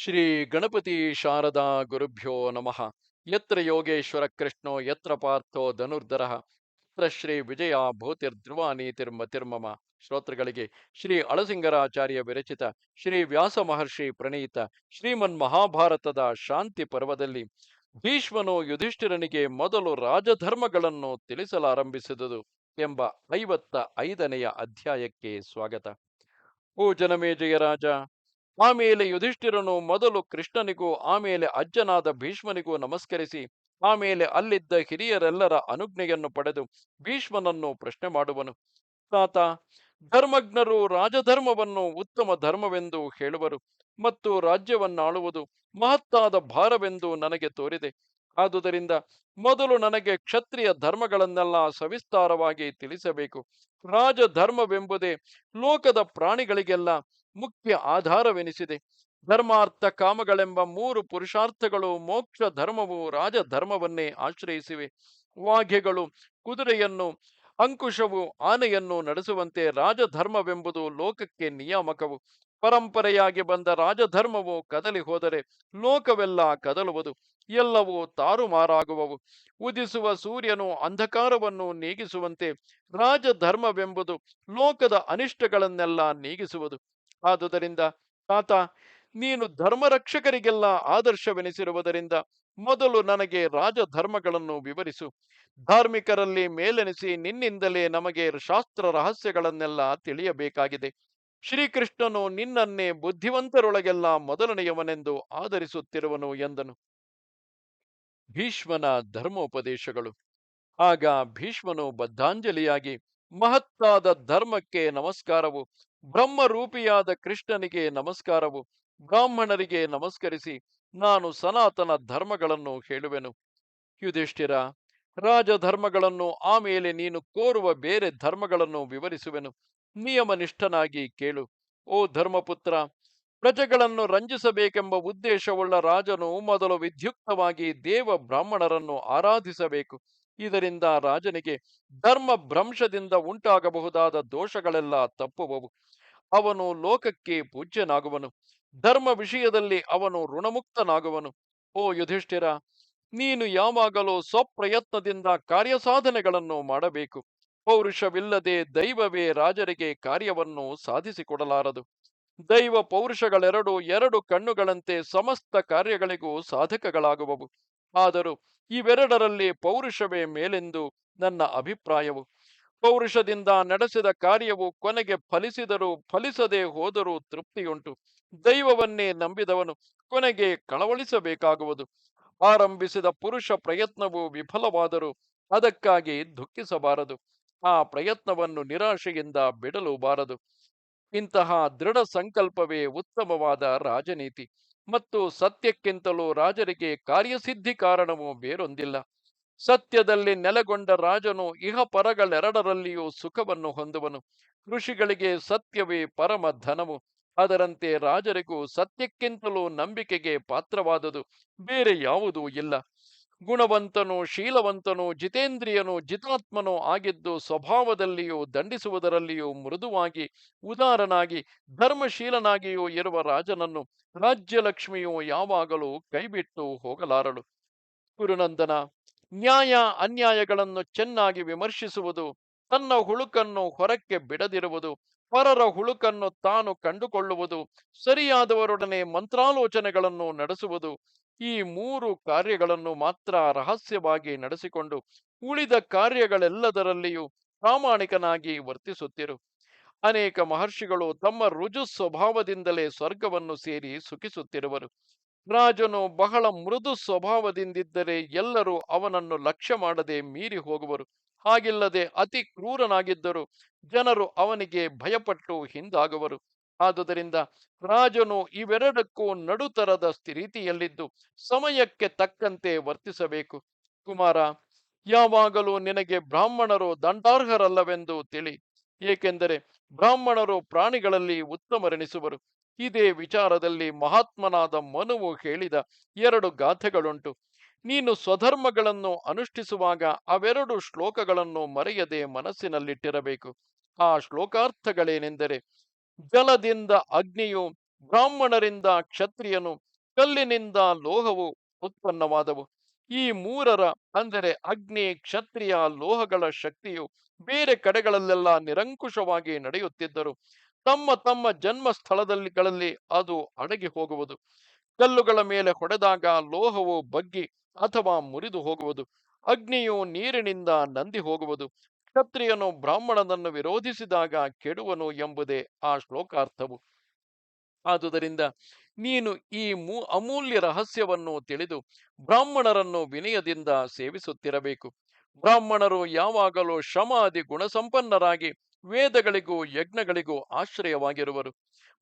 ಶ್ರೀ ಗಣಪತಿ ಶಾರದಾ ಗುರುಭ್ಯೋ ನಮಃ. ಯತ್ರ ಯೋಗೇಶ್ವರ ಕೃಷ್ಣೋ ಯತ್ರ ಪಾರ್ಥೋ ಧನುರ್ಧರಃ ಯತ್ರ ಶ್ರೀ ವಿಜಯ ಭೂತಿರ್ಧ್ರುವ ನೀತಿರ್ಮತಿರ್ಮಮ. ಶ್ರೋತೃಗಳಿಗೆ ಶ್ರೀ ಅಳಸಿಂಗರಾಚಾರ್ಯ ವಿರಚಿತ ಶ್ರೀ ವ್ಯಾಸ ಮಹರ್ಷಿ ಪ್ರಣೀತ ಶ್ರೀಮನ್ ಮಹಾಭಾರತದ ಶಾಂತಿ ಪರ್ವದಲ್ಲಿ ಭೀಷ್ಮನು ಯುಧಿಷ್ಠಿರನಿಗೆ ಮೊದಲು ರಾಜಧರ್ಮಗಳನ್ನು ತಿಳಿಸಲಾರಂಭಿಸಿದುದು ಎಂಬ 55ನೆಯ ಅಧ್ಯಾಯಕ್ಕೆ ಸ್ವಾಗತ. ಓ ಜನಮೇಜಯ ರಾಜ, ಆಮೇಲೆ ಯುಧಿಷ್ಠಿರನು ಮೊದಲು ಕೃಷ್ಣನಿಗೂ ಆಮೇಲೆ ಅಜ್ಜನಾದ ಭೀಷ್ಮನಿಗೂ ನಮಸ್ಕರಿಸಿ ಆಮೇಲೆ ಅಲ್ಲಿದ್ದ ಹಿರಿಯರೆಲ್ಲರ ಅನುಜ್ಞೆಯನ್ನು ಪಡೆದು ಭೀಷ್ಮನನ್ನು ಪ್ರಶ್ನೆ ಮಾಡುವನು. ತಾತ, ಧರ್ಮಜ್ಞರು ರಾಜಧರ್ಮವನ್ನು ಉತ್ತಮ ಧರ್ಮವೆಂದು ಹೇಳುವರು ಮತ್ತು ರಾಜ್ಯವನ್ನಾಳುವುದು ಮಹತ್ತಾದ ಭಾರವೆಂದು ನನಗೆ ತೋರಿದೆ. ಆದುದರಿಂದ ಮೊದಲು ನನಗೆ ಕ್ಷತ್ರಿಯ ಧರ್ಮಗಳನ್ನೆಲ್ಲ ಸವಿಸ್ತಾರವಾಗಿ ತಿಳಿಸಬೇಕು. ರಾಜಧರ್ಮವೆಂಬುದೇ ಲೋಕದ ಪ್ರಾಣಿಗಳಿಗೆಲ್ಲ ಮುಖ್ಯ ಆಧಾರವೆನಿಸಿದೆ. ಧರ್ಮಾರ್ಥ ಕಾಮಗಳೆಂಬ ಮೂರು ಪುರುಷಾರ್ಥಗಳು ಮೋಕ್ಷ ಧರ್ಮವು ರಾಜಧರ್ಮವನ್ನೇ ಆಶ್ರಯಿಸಿವೆ. ವಾಘ್ಯಗಳು ಕುದುರೆಯನ್ನು, ಅಂಕುಶವು ಆನೆಯನ್ನು ನಡೆಸುವಂತೆ ರಾಜಧರ್ಮವೆಂಬುದು ಲೋಕಕ್ಕೆ ನಿಯಾಮಕವು. ಪರಂಪರೆಯಾಗಿ ಬಂದ ರಾಜಧರ್ಮವು ಕದಲಿ ಹೋದರೆ ಲೋಕವೆಲ್ಲ ಕದಲುವುದು, ಎಲ್ಲವೂ ತಾರುಮಾರಾಗುವವು. ಉದಿಸುವ ಸೂರ್ಯನು ಅಂಧಕಾರವನ್ನು ನೀಗಿಸುವಂತೆ ರಾಜಧರ್ಮವೆಂಬುದು ಲೋಕದ ಅನಿಷ್ಟಗಳನ್ನೆಲ್ಲ ನೀಗಿಸುವುದು. ಆದುದರಿಂದ ತಾತ, ನೀನು ಧರ್ಮರಕ್ಷಕರಿಗೆಲ್ಲ ಆದರ್ಶವೆನಿಸಿರುವುದರಿಂದ ಮೊದಲು ನನಗೆ ರಾಜಧರ್ಮಗಳನ್ನು ವಿವರಿಸು. ಧಾರ್ಮಿಕರಲ್ಲಿ ಮೇಲೆನಿಸಿ ನಿನ್ನಿಂದಲೇ ನಮಗೆ ಶಾಸ್ತ್ರ ರಹಸ್ಯಗಳನ್ನೆಲ್ಲ ತಿಳಿಯಬೇಕಾಗಿದೆ. ಶ್ರೀಕೃಷ್ಣನು ನಿನ್ನನ್ನೇ ಬುದ್ಧಿವಂತರೊಳಗೆಲ್ಲ ಮೊದಲನೆಯವನೆಂದು ಆದರಿಸುತ್ತಿರುವನು ಎಂದನು. ಭೀಷ್ಮನ ಧರ್ಮೋಪದೇಶಗಳು. ಆಗ ಭೀಷ್ಮನು ಬದ್ಧಾಂಜಲಿಯಾಗಿ, ಮಹತ್ತಾದ ಧರ್ಮಕ್ಕೆ ನಮಸ್ಕಾರವು, ಬ್ರಹ್ಮರೂಪಿಯಾದ ಕೃಷ್ಣನಿಗೆ ನಮಸ್ಕಾರವು, ಬ್ರಾಹ್ಮಣರಿಗೆ ನಮಸ್ಕರಿಸಿ ನಾನು ಸನಾತನ ಧರ್ಮಗಳನ್ನು ಹೇಳುವೆನು. ಯುಧಿಷ್ಠಿರ, ರಾಜಧರ್ಮಗಳನ್ನು ಆಮೇಲೆ ನೀನು ಕೋರುವ ಬೇರೆ ಧರ್ಮಗಳನ್ನು ವಿವರಿಸುವೆನು. ನಿಯಮನಿಷ್ಠನಾಗಿ ಕೇಳು. ಓ ಧರ್ಮಪುತ್ರ, ಪ್ರಜೆಗಳನ್ನು ರಂಜಿಸಬೇಕೆಂಬ ಉದ್ದೇಶವುಳ್ಳ ರಾಜನು ಮೊದಲು ವಿದ್ಯುಕ್ತವಾಗಿ ದೇವ ಬ್ರಾಹ್ಮಣರನ್ನು ಆರಾಧಿಸಬೇಕು. ಇದರಿಂದ ರಾಜನಿಗೆ ಧರ್ಮ ಭ್ರಂಶದಿಂದ ಉಂಟಾಗಬಹುದಾದ ದೋಷಗಳೆಲ್ಲ ತಪ್ಪುವವು. ಅವನು ಲೋಕಕ್ಕೆ ಪೂಜ್ಯನಾಗುವನು. ಧರ್ಮ ವಿಷಯದಲ್ಲಿ ಅವನು ಋಣಮುಕ್ತನಾಗುವನು. ಓ ಯುಧಿಷ್ಠಿರ, ನೀನು ಯಾವಾಗಲೂ ಸ್ವಪ್ರಯತ್ನದಿಂದ ಕಾರ್ಯಸಾಧನೆಗಳನ್ನು ಮಾಡಬೇಕು. ಪೌರುಷವಿಲ್ಲದೆ ದೈವವೇ ರಾಜರಿಗೆ ಕಾರ್ಯವನ್ನು ಸಾಧಿಸಿಕೊಡಲಾರದು. ದೈವ ಪೌರುಷಗಳೆರಡು ಎರಡು ಕಣ್ಣುಗಳಂತೆ ಸಮಸ್ತ ಕಾರ್ಯಗಳಿಗೂ ಸಾಧಕಗಳಾಗುವವು. ಆದರೂ ಇವೆರಡರಲ್ಲಿ ಪೌರುಷವೇ ಮೇಲೆಂದು ನನ್ನ ಅಭಿಪ್ರಾಯವು. ಪೌರುಷದಿಂದ ನಡೆಸಿದ ಕಾರ್ಯವು ಕೊನೆಗೆ ಫಲಿಸಿದರೂ ಫಲಿಸದೆ ಹೋದರೂ ತೃಪ್ತಿಯುಂಟು. ದೈವವನ್ನೇ ನಂಬಿದವನು ಕೊನೆಗೆ ಕಳವಳಿಸಬೇಕಾಗುವುದು. ಆರಂಭಿಸಿದ ಪುರುಷ ಪ್ರಯತ್ನವು ವಿಫಲವಾದರೂ ಅದಕ್ಕಾಗಿ ದುಃಖಿಸಬಾರದು. ಆ ಪ್ರಯತ್ನವನ್ನು ನಿರಾಶೆಯಿಂದ ಬಿಡಲೂಬಾರದು. ಇಂತಹ ದೃಢ ಸಂಕಲ್ಪವೇ ಉತ್ತಮವಾದ ರಾಜನೀತಿ. ಮತ್ತು ಸತ್ಯಕ್ಕಿಂತಲೂ ರಾಜರಿಗೆ ಕಾರ್ಯಸಿದ್ಧಿ ಕಾರಣವು ಬೇರೊಂದಿಲ್ಲ. ಸತ್ಯದಲ್ಲಿ ನೆಲೆಗೊಂಡ ರಾಜನು ಇಹಪರಗಳೆರಡರಲ್ಲಿಯೂ ಸುಖವನ್ನು ಹೊಂದುವನು. ಋಷಿಗಳಿಗೆ ಸತ್ಯವೇ ಪರಮ ಧನವು. ಅದರಂತೆ ರಾಜರಿಗೂ ಸತ್ಯಕ್ಕಿಂತಲೂ ನಂಬಿಕೆಗೆ ಪಾತ್ರವಾದುದು ಬೇರೆ ಯಾವುದೂ ಇಲ್ಲ. ಗುಣವಂತನು, ಶೀಲವಂತನು, ಜಿತೇಂದ್ರಿಯನು, ಜಿತಾತ್ಮನೂ ಆಗಿದ್ದು ಸ್ವಭಾವದಲ್ಲಿಯೂ ದಂಡಿಸುವುದರಲ್ಲಿಯೂ ಮೃದುವಾಗಿ ಉದಾರನಾಗಿ ಧರ್ಮಶೀಲನಾಗಿಯೂ ಇರುವ ರಾಜನನ್ನು ರಾಜ್ಯಲಕ್ಷ್ಮಿಯು ಯಾವಾಗಲೂ ಕೈಬಿಟ್ಟು ಹೋಗಲಾರಳು. ಕುರುನಂದನ, ನ್ಯಾಯ ಅನ್ಯಾಯಗಳನ್ನು ಚೆನ್ನಾಗಿ ವಿಮರ್ಶಿಸುವುದು, ತನ್ನ ಹುಳುಕನ್ನು ಹೊರಕ್ಕೆ ಬಿಡದಿರುವುದು, ಪರರ ಹುಳುಕನ್ನು ತಾನು ಕಂಡುಕೊಳ್ಳುವುದು, ಸರಿಯಾದವರೊಡನೆ ಮಂತ್ರಾಲೋಚನೆಗಳನ್ನು ನಡೆಸುವುದು, ಈ ಮೂರು ಕಾರ್ಯಗಳನ್ನು ಮಾತ್ರ ರಹಸ್ಯವಾಗಿ ನಡೆಸಿಕೊಂಡು ಉಳಿದ ಕಾರ್ಯಗಳೆಲ್ಲದರಲ್ಲಿಯೂ ಪ್ರಾಮಾಣಿಕನಾಗಿ ವರ್ತಿಸುತ್ತಿರು. ಅನೇಕ ಮಹರ್ಷಿಗಳು ತಮ್ಮ ರುಜು ಸ್ವಭಾವದಿಂದಲೇ ಸ್ವರ್ಗವನ್ನು ಸೇರಿ ಸುಖಿಸುತ್ತಿರುವರು. ರಾಜನು ಬಹಳ ಮೃದು ಸ್ವಭಾವದಿಂದಿದ್ದರೆ ಎಲ್ಲರೂ ಅವನನ್ನು ಲಕ್ಷ್ಯ ಮಾಡದೆ ಮೀರಿ ಹೋಗುವರು. ಹಾಗಿಲ್ಲದೆ ಅತಿ ಕ್ರೂರನಾಗಿದ್ದರೂ ಜನರು ಅವನಿಗೆ ಭಯಪಟ್ಟು ಹಿಂದಾಗುವರು. ಆದುದರಿಂದ ರಾಜನು ಇವೆರಡಕ್ಕೂ ನಡುತರದ ಸ್ಥಿತಿಯಲ್ಲಿದ್ದು ಸಮಯಕ್ಕೆ ತಕ್ಕಂತೆ ವರ್ತಿಸಬೇಕು. ಕುಮಾರ, ಯಾವಾಗಲೂ ನಿನಗೆ ಬ್ರಾಹ್ಮಣರು ದಂಡಾರ್ಹರಲ್ಲವೆಂದು ತಿಳಿ. ಏಕೆಂದರೆ ಬ್ರಾಹ್ಮಣರು ಪ್ರಾಣಿಗಳಲ್ಲಿ ಉತ್ತಮರೆನಿಸುವರು. ಇದೇ ವಿಚಾರದಲ್ಲಿ ಮಹಾತ್ಮನಾದ ಮನುವು ಹೇಳಿದ ಎರಡು ಗಾಥೆಗಳುಂಟು. ನೀನು ಸ್ವಧರ್ಮಗಳನ್ನು ಅನುಷ್ಠಿಸುವಾಗ ಅವೆರಡು ಶ್ಲೋಕಗಳನ್ನು ಮರೆಯದೆ ಮನಸ್ಸಿನಲ್ಲಿಟ್ಟಿರಬೇಕು. ಆ ಶ್ಲೋಕಾರ್ಥಗಳೇನೆಂದರೆ: ಜಲದಿಂದ ಅಗ್ನಿಯು, ಬ್ರಾಹ್ಮಣರಿಂದ ಕ್ಷತ್ರಿಯನು, ಕಲ್ಲಿನಿಂದ ಲೋಹವು ಉತ್ಪನ್ನವಾದವು. ಈ ಮೂರರ ಅಂದರೆ ಅಗ್ನಿ, ಕ್ಷತ್ರಿಯ, ಲೋಹಗಳ ಶಕ್ತಿಯು ಬೇರೆ ಕಡೆಗಳಲ್ಲೆಲ್ಲ ನಿರಂಕುಶವಾಗಿ ನಡೆಯುತ್ತಿದ್ದರು. ತಮ್ಮ ತಮ್ಮ ಜನ್ಮ ಸ್ಥಳಗಳಲ್ಲಿ ಅದು ಅಡಗಿ ಹೋಗುವುದು. ಕಲ್ಲುಗಳ ಮೇಲೆ ಹೊಡೆದಾಗ ಲೋಹವು ಬಗ್ಗಿ ಅಥವಾ ಮುರಿದು ಹೋಗುವುದು. ಅಗ್ನಿಯು ನೀರಿನಿಂದ ನಂದಿ ಹೋಗುವುದು. ಕ್ಷತ್ರಿಯನು ಬ್ರಾಹ್ಮಣನನ್ನು ವಿರೋಧಿಸಿದಾಗ ಕೆಡುವನು ಎಂಬುದೇ ಆ ಶ್ಲೋಕಾರ್ಥವು. ಆದುದರಿಂದ ನೀನು ಈ ಅಮೂಲ್ಯ ರಹಸ್ಯವನ್ನು ತಿಳಿದು ಬ್ರಾಹ್ಮಣರನ್ನು ವಿನಯದಿಂದ ಸೇವಿಸುತ್ತಿರಬೇಕು. ಬ್ರಾಹ್ಮಣರು ಯಾವಾಗಲೂ ಶ್ರಮಾದಿ ಗುಣಸಂಪನ್ನರಾಗಿ ವೇದಗಳಿಗೂ ಯಜ್ಞಗಳಿಗೂ ಆಶ್ರಯವಾಗಿರುವರು.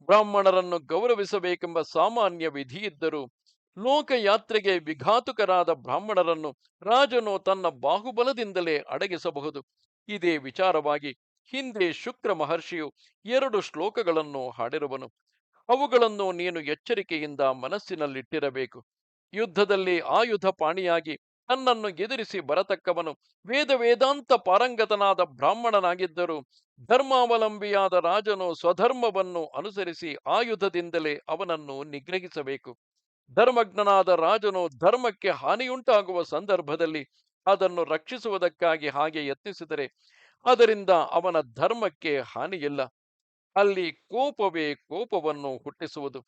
ಬ್ರಾಹ್ಮಣರನ್ನು ಗೌರವಿಸಬೇಕೆಂಬ ಸಾಮಾನ್ಯ ವಿಧಿಯಿದ್ದರೂ ಲೋಕಯಾತ್ರೆಗೆ ವಿಘಾತುಕರಾದ ಬ್ರಾಹ್ಮಣರನ್ನು ರಾಜನು ತನ್ನ ಬಾಹುಬಲದಿಂದಲೇ ಅಡಗಿಸಬಹುದು. ಇದೇ ವಿಚಾರವಾಗಿ ಹಿಂದೆ ಶುಕ್ರ ಮಹರ್ಷಿಯು 2 ಶ್ಲೋಕಗಳನ್ನು ಹಾಡಿರುವನು. ಅವುಗಳನ್ನು ನೀನು ಎಚ್ಚರಿಕೆಯಿಂದ ಮನಸ್ಸಿನಲ್ಲಿಟ್ಟಿರಬೇಕು. ಯುದ್ಧದಲ್ಲಿ ಆಯುಧ ಪಾಣಿಯಾಗಿ ತನ್ನನ್ನು ಎದುರಿಸಿ ಬರತಕ್ಕವನು ವೇದಾಂತ ಪಾರಂಗತನಾದ ಬ್ರಾಹ್ಮಣನಾಗಿದ್ದರೂ ಧರ್ಮಾವಲಂಬಿಯಾದ ರಾಜನು ಸ್ವಧರ್ಮವನ್ನು ಅನುಸರಿಸಿ ಆಯುಧದಿಂದಲೇ ಅವನನ್ನು ನಿಗ್ರಹಿಸಬೇಕು. ಧರ್ಮಜ್ಞನಾದ ರಾಜನು ಧರ್ಮಕ್ಕೆ ಹಾನಿಯುಂಟಾಗುವ ಸಂದರ್ಭದಲ್ಲಿ ಅದನ್ನು ರಕ್ಷಿಸುವುದಕ್ಕಾಗಿ ಹಾಗೆ ಯತ್ನಿಸಿದರೆ ಅದರಿಂದ ಅವನ ಧರ್ಮಕ್ಕೆ ಹಾನಿಯಿಲ್ಲ. ಅಲ್ಲಿ ಕೋಪವೇ ಕೋಪವನ್ನು ಹುಟ್ಟಿಸುವುದು.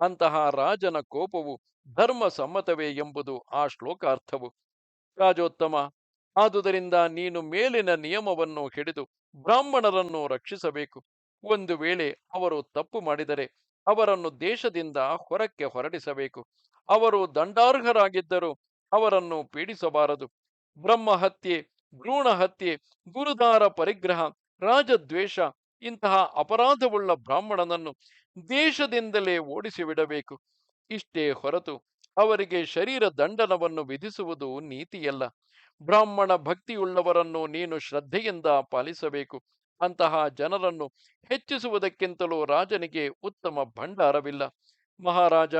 ಅಂತಹ ರಾಜನ ಕೋಪವು ಧರ್ಮ ಸಮ್ಮತವೇ ಎಂಬುದು ಆ ಶ್ಲೋಕಾರ್ಥವು. ರಾಜೋತ್ತಮ, ಆದುದರಿಂದ ನೀನು ಮೇಲಿನ ನಿಯಮವನ್ನು ಹಿಡಿದು ಬ್ರಾಹ್ಮಣರನ್ನು ರಕ್ಷಿಸಬೇಕು. ಒಂದು ವೇಳೆ ಅವರು ತಪ್ಪು ಮಾಡಿದರೆ ಅವರನ್ನು ದೇಶದಿಂದ ಹೊರಕ್ಕೆ ಹೊರಡಿಸಬೇಕು. ಅವರು ದಂಡಾರ್ಹರಾಗಿದ್ದರೂ ಅವರನ್ನು ಪೀಡಿಸಬಾರದು. ಬ್ರಹ್ಮಹತ್ಯೆ, ಭ್ರೂಣ ಹತ್ಯೆ, ಗುರುದಾರ ಪರಿಗ್ರಹ, ರಾಜದ್ವೇಷ ಇಂತಹ ಅಪರಾಧವುಳ್ಳ ಬ್ರಾಹ್ಮಣನನ್ನು ದೇಶದಿಂದಲೇ ಓಡಿಸಿಬಿಡಬೇಕು. ಇಷ್ಟೇ ಹೊರತು ಅವರಿಗೆ ಶರೀರ ದಂಡನವನ್ನು ವಿಧಿಸುವುದು ನೀತಿಯಲ್ಲ. ಬ್ರಾಹ್ಮಣ ಭಕ್ತಿಯುಳ್ಳವರನ್ನು ನೀನು ಶ್ರದ್ಧೆಯಿಂದ ಪಾಲಿಸಬೇಕು. ಅಂತಹ ಜನರನ್ನು ಹೆಚ್ಚಿಸುವುದಕ್ಕಿಂತಲೂ ರಾಜನಿಗೆ ಉತ್ತಮ ಭಂಡಾರವಿಲ್ಲ. ಮಹಾರಾಜ,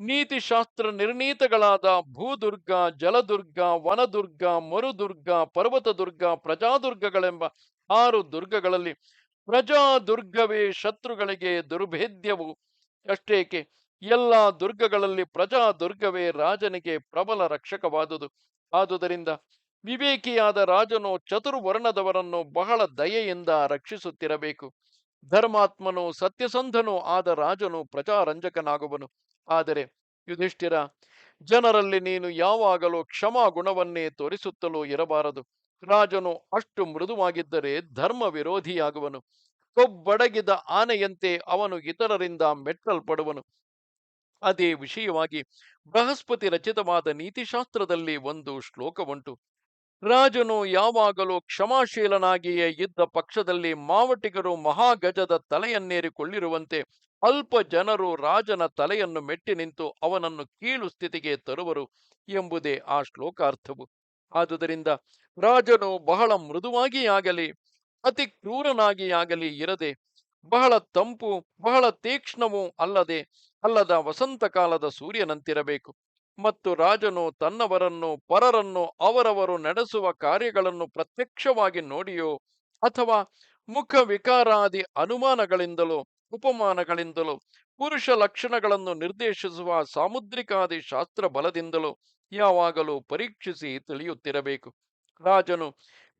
ನೀತಿಶಾಸ್ತ್ರ ನಿರ್ಣೀತಗಳಾದ ಭೂದುರ್ಗ, ಜಲದುರ್ಗ, ವನದುರ್ಗ, ಮರುದುರ್ಗ, ಪರ್ವತದುರ್ಗ, ಪ್ರಜಾದುರ್ಗಗಳೆಂಬ 6 ದುರ್ಗಗಳಲ್ಲಿ ಪ್ರಜಾದುರ್ಗವೇ ಶತ್ರುಗಳಿಗೆ ದುರ್ಭೇದ್ಯವು. ಅಷ್ಟೇಕೆ ಎಲ್ಲ ದುರ್ಗಗಳಲ್ಲಿ ಪ್ರಜಾದುರ್ಗವೇ ರಾಜನಿಗೆ ಪ್ರಬಲ ರಕ್ಷಕವಾದುದು. ಆದುದರಿಂದ ವಿವೇಕಿಯಾದ ರಾಜನು ಚತುರ್ವರ್ಣದವರನ್ನು ಬಹಳ ದಯೆಯಿಂದ ರಕ್ಷಿಸುತ್ತಿರಬೇಕು. ಧರ್ಮಾತ್ಮನು ಸತ್ಯಸಂಧನೂ ಆದ ರಾಜನು ಪ್ರಜಾರಂಜಕನಾಗುವನು. ಆದರೆ ಯುಧಿಷ್ಠಿರ, ಜನರಲ್ಲಿ ನೀನು ಯಾವಾಗಲೂ ಕ್ಷಮಾ ಗುಣವನ್ನೇ ತೋರಿಸುತ್ತಲೂ ಇರಬಾರದು. ರಾಜನು ಅಷ್ಟು ಮೃದುವಾಗಿದ್ದರೆ ಧರ್ಮ ವಿರೋಧಿಯಾಗುವನು. ಕೊಬ್ಬಡಗಿದ ಆನೆಯಂತೆ ಅವನು ಇತರರಿಂದ ಮೆಟ್ಟಲ್ಪಡುವನು. ಅದೇ ವಿಷಯವಾಗಿ ಬೃಹಸ್ಪತಿ ರಚಿತವಾದ ನೀತಿಶಾಸ್ತ್ರದಲ್ಲಿ ಒಂದು ಶ್ಲೋಕವುಂಟು. ರಾಜನು ಯಾವಾಗಲೂ ಕ್ಷಮಾಶೀಲನಾಗಿಯೇ ಇದ್ದ ಪಕ್ಷದಲ್ಲಿ ಮಾವಟಿಗರು ಮಹಾಗಜದ ತಲೆಯನ್ನೇರಿಕೊಳ್ಳಿರುವಂತೆ ಅಲ್ಪ ಜನರು ರಾಜನ ತಲೆಯನ್ನು ಮೆಟ್ಟಿ ನಿಂತು ಅವನನ್ನು ಕೀಳು ಸ್ಥಿತಿಗೆ ತರುವರು ಎಂಬುದೇ ಆ ಶ್ಲೋಕಾರ್ಥವು. ಆದುದರಿಂದ ರಾಜನು ಬಹಳ ಮೃದುವಾಗಿಯಾಗಲಿ ಅತಿ ಕ್ರೂರನಾಗಿಯಾಗಲಿ ಇರದೆ, ಬಹಳ ತಂಪು ಬಹಳ ತೀಕ್ಷ್ಣವೂ ಅಲ್ಲದ ವಸಂತ ಕಾಲದ ಸೂರ್ಯನಂತಿರಬೇಕು. ಮತ್ತು ರಾಜನು ತನ್ನವರನ್ನು ಪರರನ್ನು ಅವರವರು ನಡೆಸುವ ಕಾರ್ಯಗಳನ್ನು ಪ್ರತ್ಯಕ್ಷವಾಗಿ ನೋಡಿಯೋ ಅಥವಾ ಮುಖ ವಿಕಾರಾದಿ ಅನುಮಾನಗಳಿಂದಲೋ ಉಪಮಾನಗಳಿಂದಲೋ ಪುರುಷ ಲಕ್ಷಣಗಳನ್ನು ನಿರ್ದೇಶಿಸುವ ಸಾಮುದ್ರಿಕಾದಿ ಶಾಸ್ತ್ರ ಬಲದಿಂದಲೋ ಯಾವಾಗಲೂ ಪರೀಕ್ಷಿಸಿ ತಿಳಿಯುತ್ತಿರಬೇಕು. ರಾಜನು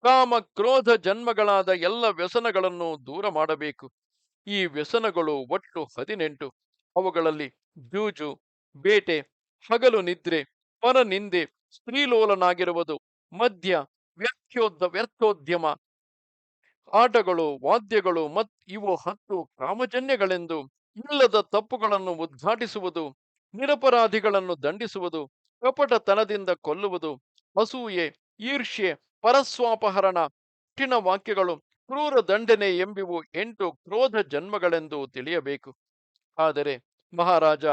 ಕಾಮ ಕ್ರೋಧ ಜನ್ಮಗಳಾದ ಎಲ್ಲ ವ್ಯಸನಗಳನ್ನು ದೂರ ಮಾಡಬೇಕು. ಈ ವ್ಯಸನಗಳು ಒಟ್ಟು 18. ಅವುಗಳಲ್ಲಿ ಜೂಜು, ಬೇಟೆ, ಹಗಲು ನಿದ್ರೆ, ಪರನಿಂದೆ, ಸ್ತ್ರೀಲೋಲನಾಗಿರುವುದು, ಮದ್ಯ, ವ್ಯರ್ಥೋದ್ಯಮ, ಆಟಗಳು, ವಾದ್ಯಗಳು ಇವು 10 ಕಾಮಜನ್ಯಗಳೆಂದು ಇಲ್ಲದ ತಪ್ಪುಗಳನ್ನು ಉದ್ಘಾಟಿಸುವುದು, ನಿರಪರಾಧಿಗಳನ್ನು ದಂಡಿಸುವುದು, ಕಪಟತನದಿಂದ ಕೊಲ್ಲುವುದು, ಅಸೂಯೆ, ಈರ್ಷ್ಯೆ, ಪರಸ್ವಾಪಹರಣ, ಕಠಿಣ ವಾಕ್ಯಗಳು, ಕ್ರೂರ ದಂಡನೆ ಎಂಬಿವು 8 ಕ್ರೋಧ ಜನ್ಮಗಳೆಂದು ತಿಳಿಯಬೇಕು. ಆದರೆ ಮಹಾರಾಜ,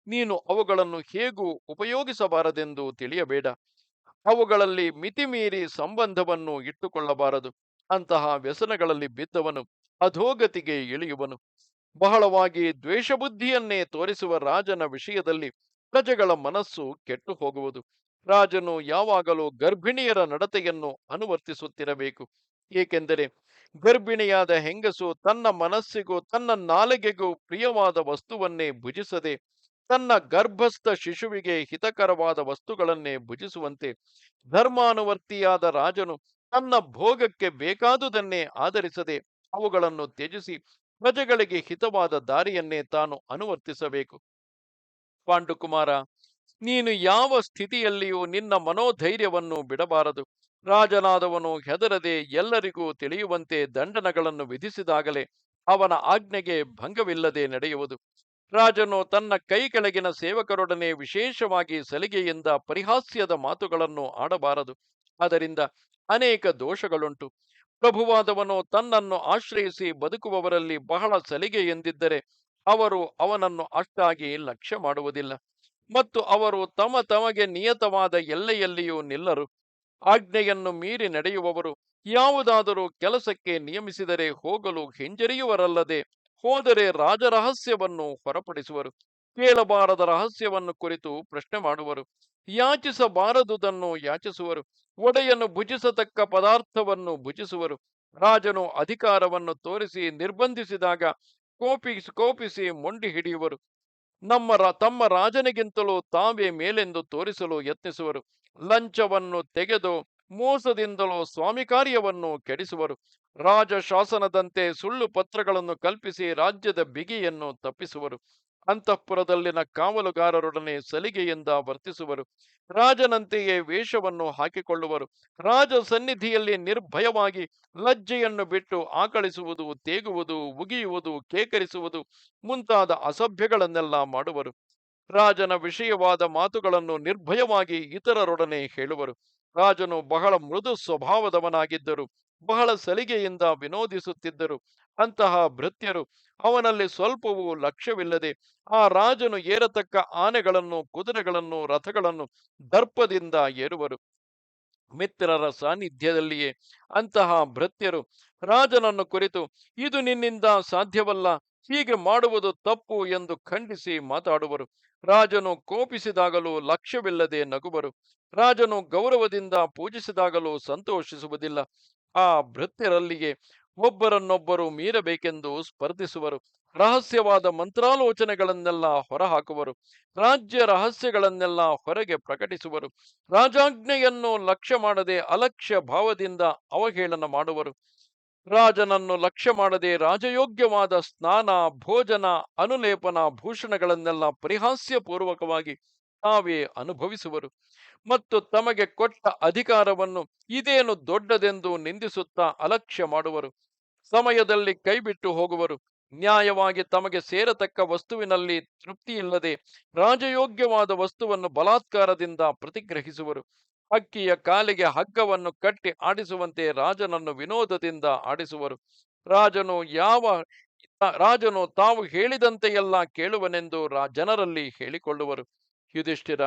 ನೀನು ಅವುಗಳನ್ನು ಹೇಗೂ ಉಪಯೋಗಿಸಬಾರದೆಂದು ತಿಳಿಯಬೇಡ. ಅವುಗಳಲ್ಲಿ ಮಿತಿಮೀರಿ ಸಂಬಂಧವನ್ನು ಇಟ್ಟುಕೊಳ್ಳಬಾರದು. ಅಂತಹ ವ್ಯಸನಗಳಲ್ಲಿ ಬಿದ್ದವನು ಅಧೋಗತಿಗೆ ಇಳಿಯುವನು. ಬಹಳವಾಗಿ ದ್ವೇಷಬುದ್ಧಿಯನ್ನೇ ತೋರಿಸುವ ರಾಜನ ವಿಷಯದಲ್ಲಿ ಪ್ರಜೆಗಳ ಮನಸ್ಸು ಕೆಟ್ಟು ಹೋಗುವುದು. ರಾಜನು ಯಾವಾಗಲೂ ಗರ್ಭಿಣಿಯರ ನಡತೆಯನ್ನು ಅನುವರ್ತಿಸುತ್ತಿರಬೇಕು. ಏಕೆಂದರೆ ಗರ್ಭಿಣಿಯಾದ ಹೆಂಗಸು ತನ್ನ ಮನಸ್ಸಿಗೂ ತನ್ನ ನಾಲಿಗೆಗೂ ಪ್ರಿಯವಾದ ವಸ್ತುವನ್ನೇ ಭುಜಿಸದೆ ತನ್ನ ಗರ್ಭಸ್ಥ ಶಿಶುವಿಗೆ ಹಿತಕರವಾದ ವಸ್ತುಗಳನ್ನೇ ಭುಜಿಸುವಂತೆ ಧರ್ಮಾನುವರ್ತಿಯಾದ ರಾಜನು ತನ್ನ ಭೋಗಕ್ಕೆ ಬೇಕಾದುದನ್ನೇ ಆಧರಿಸದೆ ಅವುಗಳನ್ನು ತ್ಯಜಿಸಿ ಪ್ರಜೆಗಳಿಗೆ ಹಿತವಾದ ದಾರಿಯನ್ನೇ ತಾನು ಅನುವರ್ತಿಸಬೇಕು. ಪಾಂಡುಕುಮಾರ, ನೀನು ಯಾವ ಸ್ಥಿತಿಯಲ್ಲಿಯೂ ನಿನ್ನ ಮನೋಧೈರ್ಯವನ್ನು ಬಿಡಬಾರದು. ರಾಜನಾದವನು ಹೆದರದೆ ಎಲ್ಲರಿಗೂ ತಿಳಿಯುವಂತೆ ದಂಡನಗಳನ್ನು ವಿಧಿಸಿದಾಗಲೇ ಅವನ ಆಜ್ಞೆಗೆ ಭಂಗವಿಲ್ಲದೆ ನಡೆಯುವುದು. ರಾಜನು ತನ್ನ ಕೈ ಕೆಳಗಿನ ಸೇವಕರೊಡನೆ ವಿಶೇಷವಾಗಿ ಸಲಿಗೆಯಿಂದ ಪರಿಹಾಸ್ಯದ ಮಾತುಗಳನ್ನು ಆಡಬಾರದು. ಅದರಿಂದ ಅನೇಕ ದೋಷಗಳುಂಟು. ಪ್ರಭುವಾದವನು ತನ್ನನ್ನು ಆಶ್ರಯಿಸಿ ಬದುಕುವವರಲ್ಲಿ ಬಹಳ ಸಲಿಗೆಯಿಂದಿದ್ದರೆ ಅವರು ಅವನನ್ನು ಅಷ್ಟಾಗಿ ಲಕ್ಷ್ಯ ಮಾಡುವುದಿಲ್ಲ, ಮತ್ತು ಅವರು ತಮಗೆ ನಿಯತವಾದ ಎಲ್ಲೆಯಲ್ಲಿಯೂ ನಿಲ್ಲರು. ಆಜ್ಞೆಯನ್ನು ಮೀರಿ ನಡೆಯುವವರು ಯಾವುದಾದರೂ ಕೆಲಸಕ್ಕೆ ನಿಯಮಿಸಿದರೆ ಹೋಗಲು ಹಿಂಜರಿಯುವರಲ್ಲದೆ ಹೋದರೆ ರಾಜರಹಸ್ಯವನ್ನು ಹೊರಪಡಿಸುವರು. ಕೇಳಬಾರದ ರಹಸ್ಯವನ್ನು ಕುರಿತು ಪ್ರಶ್ನೆ ಮಾಡುವರು. ಯಾಚಿಸಬಾರದುದನ್ನು ಯಾಚಿಸುವರು. ಒಡೆಯನು ಭುಜಿಸತಕ್ಕ ಪದಾರ್ಥವನ್ನು ಭುಜಿಸುವರು. ರಾಜನು ಅಧಿಕಾರವನ್ನು ತೋರಿಸಿ ನಿರ್ಬಂಧಿಸಿದಾಗ ಕೋಪಿಸಿ ಮೊಂಡಿ ಹಿಡಿಯುವರು. ತಮ್ಮ ರಾಜನಿಗಿಂತಲೂ ತಾವೇ ಮೇಲೆಂದು ತೋರಿಸಲು ಯತ್ನಿಸುವರು. ಲಂಚವನ್ನು ತೆಗೆದು ಮೋಸದಿಂದಲೂ ಸ್ವಾಮಿ ಕಾರ್ಯವನ್ನು ಕೆಡಿಸುವರು. ರಾಜ ಶಾಸನದಂತೆ ಸುಳ್ಳು ಪತ್ರಗಳನ್ನು ಕಲ್ಪಿಸಿ ರಾಜ್ಯದ ಬಿಗಿಯನ್ನು ತಪ್ಪಿಸುವರು. ಅಂತಃಪುರದಲ್ಲಿನ ಕಾವಲುಗಾರರೊಡನೆ ಸಲಿಗೆಯಿಂದ ವರ್ತಿಸುವರು. ರಾಜನಂತೆಯೇ ವೇಷವನ್ನು ಹಾಕಿಕೊಳ್ಳುವರು. ರಾಜ ಸನ್ನಿಧಿಯಲ್ಲಿ ನಿರ್ಭಯವಾಗಿ ಲಜ್ಜೆಯನ್ನು ಬಿಟ್ಟು ಆಕಳಿಸುವುದು, ತೇಗುವುದು, ಉಗಿಯುವುದು, ಕೇಕರಿಸುವುದು ಮುಂತಾದ ಅಸಭ್ಯಗಳನ್ನೆಲ್ಲ ಮಾಡುವರು. ರಾಜನ ವಿಷಯವಾದ ಮಾತುಗಳನ್ನು ನಿರ್ಭಯವಾಗಿ ಇತರರೊಡನೆ ಹೇಳುವರು. ರಾಜನು ಬಹಳ ಮೃದು ಸ್ವಭಾವದವನಾಗಿದ್ದರು, ಬಹಳ ಸಲಿಗೆಯಿಂದ ವಿನೋದಿಸುತ್ತಿದ್ದರು. ಅಂತಹ ಭೃತ್ಯರು ಅವನಲ್ಲಿ ಸ್ವಲ್ಪವೂ ಲಕ್ಷ್ಯವಿಲ್ಲದೆ ಆ ರಾಜನು ಏರತಕ್ಕ ಆನೆಗಳನ್ನು, ಕುದುರೆಗಳನ್ನು, ರಥಗಳನ್ನು ದರ್ಪದಿಂದ ಏರುವರು. ಮಿತ್ರರ ಸಾನ್ನಿಧ್ಯದಲ್ಲಿಯೇ ಅಂತಹ ಭೃತ್ಯರು ರಾಜನನ್ನು ಕುರಿತು ಇದು ನಿನ್ನಿಂದ ಸಾಧ್ಯವಲ್ಲ, ಹೀಗೆ ಮಾಡುವುದು ತಪ್ಪು ಎಂದು ಖಂಡಿಸಿ ಮಾತಾಡುವರು. ರಾಜನು ಕೋಪಿಸಿದಾಗಲೂ ಲಕ್ಷ್ಯವಿಲ್ಲದೆ ನಗುವರು. ರಾಜನು ಗೌರವದಿಂದ ಪೂಜಿಸಿದಾಗಲೂ ಸಂತೋಷಿಸುವುದಿಲ್ಲ. ಆ ಭೃತ್ಯರಲ್ಲಿಯೇ ಒಬ್ಬರನ್ನೊಬ್ಬರು ಮೀರಬೇಕೆಂದು ಸ್ಪರ್ಧಿಸುವರು. ರಹಸ್ಯವಾದ ಮಂತ್ರಾಲೋಚನೆಗಳನ್ನೆಲ್ಲ ಹೊರಹಾಕುವರು. ರಾಜ್ಯ ರಹಸ್ಯಗಳನ್ನೆಲ್ಲ ಹೊರಗೆ ಪ್ರಕಟಿಸುವರು. ರಾಜಾಜ್ಞೆಯನ್ನು ಲಕ್ಷ್ಯ ಮಾಡದೆ ಅಲಕ್ಷ್ಯ ಭಾವದಿಂದ ಅವಹೇಳನ ಮಾಡುವರು. ರಾಜನನ್ನು ಲಕ್ಷ್ಯ ಮಾಡದೆ ರಾಜಯೋಗ್ಯವಾದ ಸ್ನಾನ, ಭೋಜನ, ಅನುಲೇಪನ, ಭೂಷಣಗಳನ್ನೆಲ್ಲ ಪರಿಹಾಸ್ಯಪೂರ್ವಕವಾಗಿ ತಾವೇ ಅನುಭವಿಸುವರು. ಮತ್ತು ತಮಗೆ ಕೊಟ್ಟ ಅಧಿಕಾರವನ್ನು ಇದೇನು ದೊಡ್ಡದೆಂದು ನಿಂದಿಸುತ್ತಾ ಅಲಕ್ಷ್ಯ ಮಾಡುವರು. ಸಮಯದಲ್ಲಿ ಕೈಬಿಟ್ಟು ಹೋಗುವರು. ನ್ಯಾಯವಾಗಿ ತಮಗೆ ಸೇರತಕ್ಕ ವಸ್ತುವಿನಲ್ಲಿ ತೃಪ್ತಿಯಿಲ್ಲದೆ ರಾಜಯೋಗ್ಯವಾದ ವಸ್ತುವನ್ನು ಬಲಾತ್ಕಾರದಿಂದ ಪ್ರತಿಗ್ರಹಿಸುವರು. ಹಕ್ಕಿಯ ಕಾಲಿಗೆ ಹಗ್ಗವನ್ನು ಕಟ್ಟಿ ಆಡಿಸುವಂತೆ ರಾಜನನ್ನು ವಿನೋದದಿಂದ ಆಡಿಸುವರು. ರಾಜನು ತಾವು ಹೇಳಿದಂತೆಯೆಲ್ಲ ಕೇಳುವನೆಂದು ಜನರಲ್ಲಿ ಹೇಳಿಕೊಳ್ಳುವರು. ಯುಧಿಷ್ಠಿರ,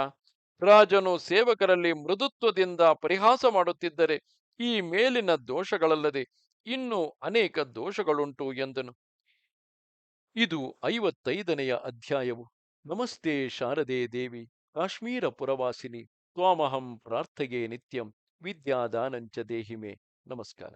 ರಾಜನು ಸೇವಕರಲ್ಲಿ ಮೃದುತ್ವದಿಂದ ಪರಿಹಾಸ ಮಾಡುತ್ತಿದ್ದರೆ ಈ ಮೇಲಿನ ದೋಷಗಳಲ್ಲದೆ ಇನ್ನೂ ಅನೇಕ ದೋಷಗಳುಂಟು ಎಂದನು. ಇದು 55ನೆಯ ಅಧ್ಯಾಯವು. ನಮಸ್ತೆ ಶಾರದೆ ದೇವಿ, ಕಾಶ್ಮೀರ ಪುರವಾಸಿನಿ, ತ್ವಾಮಹಂ ಪ್ರಾರ್ಥೆಯೇ ನಿತ್ಯಂ, ವಿದ್ಯಾದಾನಂಚ ದೇಹಿಮೆ. ನಮಸ್ಕಾರ.